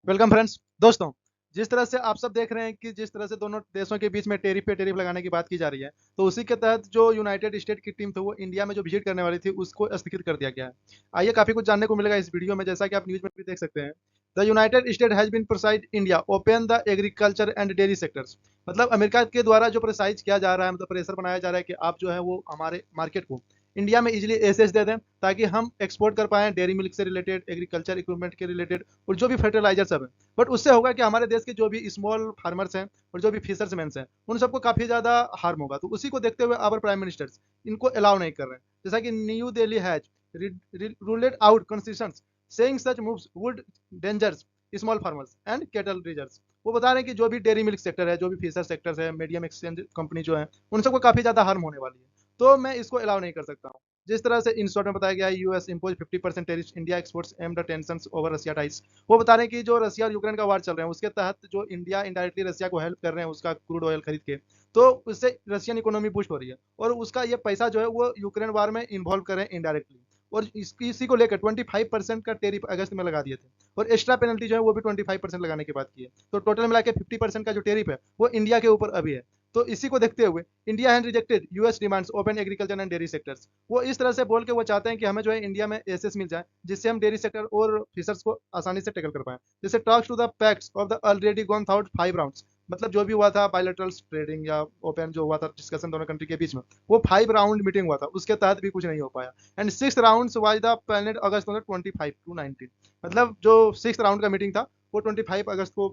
Welcome friends. दोस्तों, जिस तरह से आप सब देख रहे हैं कि जिस तरह से दोनों देशों के बीच में टैरिफ पे टैरिफ लगाने की बात की जा रही है, तो उसी के तहत जो यूनाइटेड स्टेट की टीम थी वो इंडिया में जो विजिट करने वाली थी उसको स्थगित कर दिया गया है। आइए काफी कुछ जानने को मिलेगा इस वीडियो में, जैसा कि आप न्यूज में भी देख सकते हैं। The United State has been pressurised India open the agriculture and dairy sectors. मतलब अमेरिका के द्वारा जो प्रोसाइज किया जा रहा है, मतलब प्रेशर बनाया जा रहा है कि आप जो है वो हमारे मार्केट को इंडिया में इजिली एसेस दे दें, ताकि हम एक्सपोर्ट कर पाएं डेयरी मिल्क से रिलेटेड, एग्रीकल्चर इक्विपमेंट के रिलेटेड और जो भी फर्टिलाइजर सब है। बट उससे होगा कि हमारे देश के जो भी स्मॉल फार्मर्स हैं और जो भी फिशर्समैन हैं, उन सबको काफ़ी ज़्यादा हार्म होगा। तो उसी को देखते हुए आवर प्राइम मिनिस्टर्स इनको अलाउ नहीं कर रहे हैं। जैसा कि New Delhi has ruled out concessions saying such moves would dangers small farmers and cattle raisers. वो बता रहे हैं कि जो भी डेयरी मिल्क सेक्टर है, जो भी फिशर सेक्टर है, मीडियम एक्सचेंज कंपनी जो है, उन सबको काफ़ी ज़्यादा हार्म होने वाली है। तो मैं इसको अलाउ नहीं कर सकता हूँ। जिस तरह से इन शॉर्ट में बताया गया है, US impose 50% tariff India exports am the tensions over Russia ties. वो बता रहे हैं कि जो रशिया और यूक्रेन का वार चल रहा है उसके तहत जो इंडिया इनडायरेक्टली रशिया को हेल्प कर रहे हैं उसका क्रूड ऑयल खरीद के, तो उससे रशियन इकोनॉमी बूस्ट हो रही है और उसका ये पैसा जो है वो यूक्रेन वार में इन्वॉल्व कर रहे हैं इनडायरेक्टली। और इसी को लेकर 25% का टेरिफ अगस्त में लगा दिए थे, और एक्स्ट्रा पेनल्टी जो है वो भी 25% लगाने की बात की है। तो टोटल मिला के 50% का जो टेरिफ है वो इंडिया के ऊपर अभी है। तो इसी को देखते हुए India has rejected US demands open agriculture and dairy sectors. वो इस तरह से बोल के वो चाहते हैं कि हमें जो है इंडिया में एसेस मिल जाए, जिससे हम डेयरी सेक्टर और फिशर्स को आसानी से टैकल कर पाए। जैसे talks to the pacts of the already gone out 5 rounds. मतलब जो भी हुआ था बायलैटरल ट्रेडिंग या ओपन जो हुआ था डिस्कशन दोनों कंट्री के बीच में, वो 5 राउंड मीटिंग हुआ था, उसके तहत भी कुछ नहीं हो पाया। And 6 round was the planned August 25 to 19। मतलब जो 6 राउंड का मीटिंग था वो 25 अगस्त को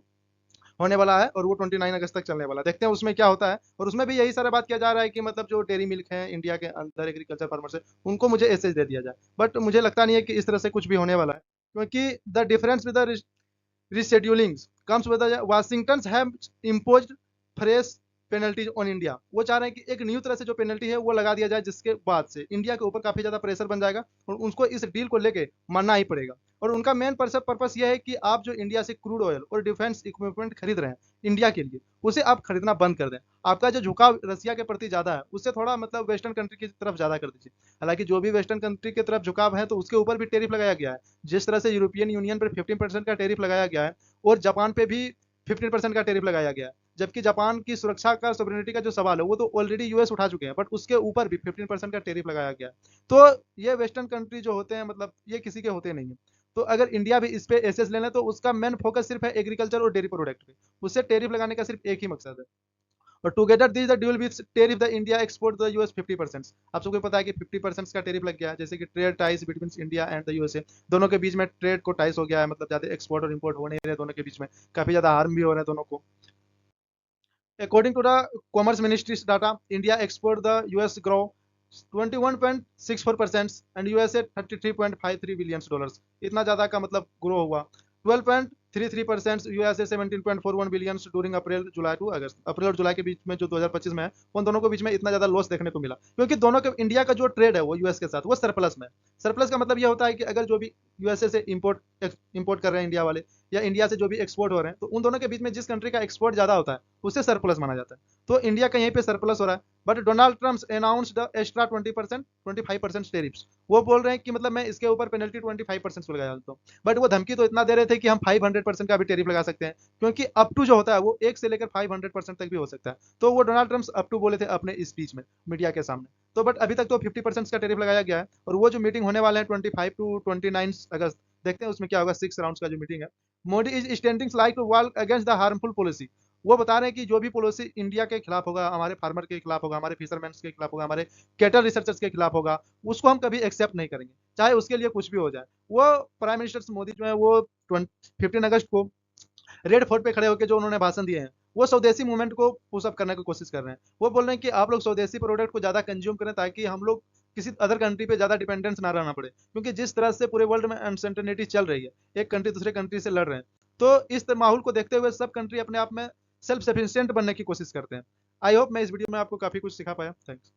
होने वाला है और वो 29 अगस्त तक चलने वाला है। देखते हैं उसमें क्या होता है। और उसमें भी यही सारा बात किया जा रहा है कि मतलब जो डेयरी मिल्क है इंडिया के अंदर एग्रीकल्चर फार्मर से, उनको मुझे एसेज दे दिया जाए। बट मुझे लगता नहीं है कि इस तरह से कुछ भी होने वाला है, क्योंकि the difference with the reschedulings comes with the Washington have imposed fresh penalties on India. वो चाह रहे हैं कि एक न्यू तरह से जो पेनल्टी है वो लगा दिया जाए, जिसके बाद से इंडिया के ऊपर काफी ज्यादा प्रेशर बन जाएगा और उनको इस डील को लेके मानना ही पड़ेगा। और उनका मेन पर्पस ये है कि आप जो इंडिया से क्रूड ऑयल और डिफेंस इक्विपमेंट खरीद रहे हैं इंडिया के लिए, उसे आप खरीदना बंद कर दें। आपका जो झुकाव रसिया के प्रति ज्यादा है उससे थोड़ा मतलब वेस्टर्न कंट्री की तरफ ज्यादा कर दीजिए। हालांकि जो भी वेस्टर्न कंट्री की तरफ झुकाव है तो उसके ऊपर भी टेरिफ लगाया गया है। जिस तरह से यूरोपियन यूनियन पर 15% का टेरिफ लगाया गया है और जापान पे भी 15% का टेरिफ लगाया गया है, जबकि जापान की सुरक्षा का सोवरेनिटी का जो सवाल है वो तो ऑलरेडी यूएस उठा चुके हैं, बट उसके ऊपर भी 15% का टेरिफ लगाया गया है। तो ये वेस्टर्न कंट्री जो होते हैं मतलब ये किसी के होते नहीं है। तो अगर इंडिया भी इस पे एसेस ले लें तो उसका मेन फोकस सिर्फ है एग्रीकल्चर और डेयरी प्रोडक्ट पे। उससे टेरिफ लगाने का सिर्फ एक ही मकसद है। और together this the dual with tariff the India export the US 50%। आप सबको पता है कि 50% का टेरिफ लग गया है, जैसे कि trade ties between India and the USA. दोनों के बीच में ट्रेड को टाइस हो गया है, मतलब ज्यादा एक्सपोर्ट और इंपोर्ट हो नहीं रहे दोनों के बीच में, काफी ज्यादा हार्म भी हो रहा है दोनों को। According to the Commerce Ministry's data, India export the US grow 21.64% and USA 33.53 billion dollars. इतना ज्यादा का मतलब ग्रो हुआ। 12.33% USA 17.41 billion during April July to August. अप्रैल और जुलाई के बीच में जो 2025 में है, उन दोनों के बीच में इतना ज्यादा लॉस देखने को मिला, क्योंकि दोनों के इंडिया का जो ट्रेड है वो यूएस के साथ वो सरप्लस में। सरप्लस का मतलब ये होता है कि अगर जो भी यूएसए से इंपोर्ट कर रहे हैं इंडिया वाले, या इंडिया से जो भी एक्सपोर्ट हो रहे हैं, तो उन दोनों के बीच में जिस कंट्री का एक्सपोर्ट ज्यादा होता है उससे सरप्लस माना जाता है। तो इंडिया का यहीं पे सरप्लस हो रहा है। But Donald Trump announced extra 20% 25% tariffs. वो बोल रहे हैं कि मतलब मैं इसके ऊपर पेनल्टी 25% लगा देता हूँ। बट वो धमकी तो इतना दे रहे थे कि हम 500% का भी टेरिफ लगा सकते हैं, क्योंकि अप टू जो होता है वो 1 से लेकर 500% तक भी हो सकता है। तो वो डोनाल्ड ट्रम्प अप टू बोले थे अपने स्पीच में मीडिया के सामने। तो बट अभी तक तो 50% का टेरिफ लगाया गया है, और वो जो मीटिंग होने वाले हैं 25 to 29 अगस्त, देखते हैं उसमें क्या होगा। 6 राउंड का जो मीटिंग है, Modi is standing like to work against the harmful policy. वो बता रहे हैं कि जो भी पॉलिसी इंडिया के खिलाफ होगा, हमारे फार्मर के खिलाफ होगा, हमारे फिशरमैन के खिलाफ होगा, हमारे कैटल रिसर्चर्स के खिलाफ होगा, उसको हम कभी एक्सेप्ट नहीं करेंगे, चाहे उसके लिए कुछ भी हो जाए। वो प्राइम मिनिस्टर मोदी जो है वो 15 अगस्त को रेड फोर्ट पे खड़े होकर जो उन्होंने भाषण दिए हैं, वो स्वदेशी मूवमेंट को पुशअप करने की कोशिश कर रहे हैं। वो बोल रहे हैं कि आप लोग स्वदेशी प्रोडक्ट को ज्यादा कंज्यूम करें, ताकि हम लोग किसी अदर कंट्री पे ज्यादा डिपेंडेंस ना रहना पड़े, क्योंकि जिस तरह से पूरे वर्ल्ड में अनसर्टेनिटी चल रही है, एक कंट्री दूसरे कंट्री से लड़ रहे हैं, तो इस माहौल को देखते हुए सब कंट्री अपने आप में सेल्फ सफिशिएंट बनने की कोशिश करते हैं। आई होप मैं इस वीडियो में आपको काफी कुछ सिखा पाया। थैंक्स।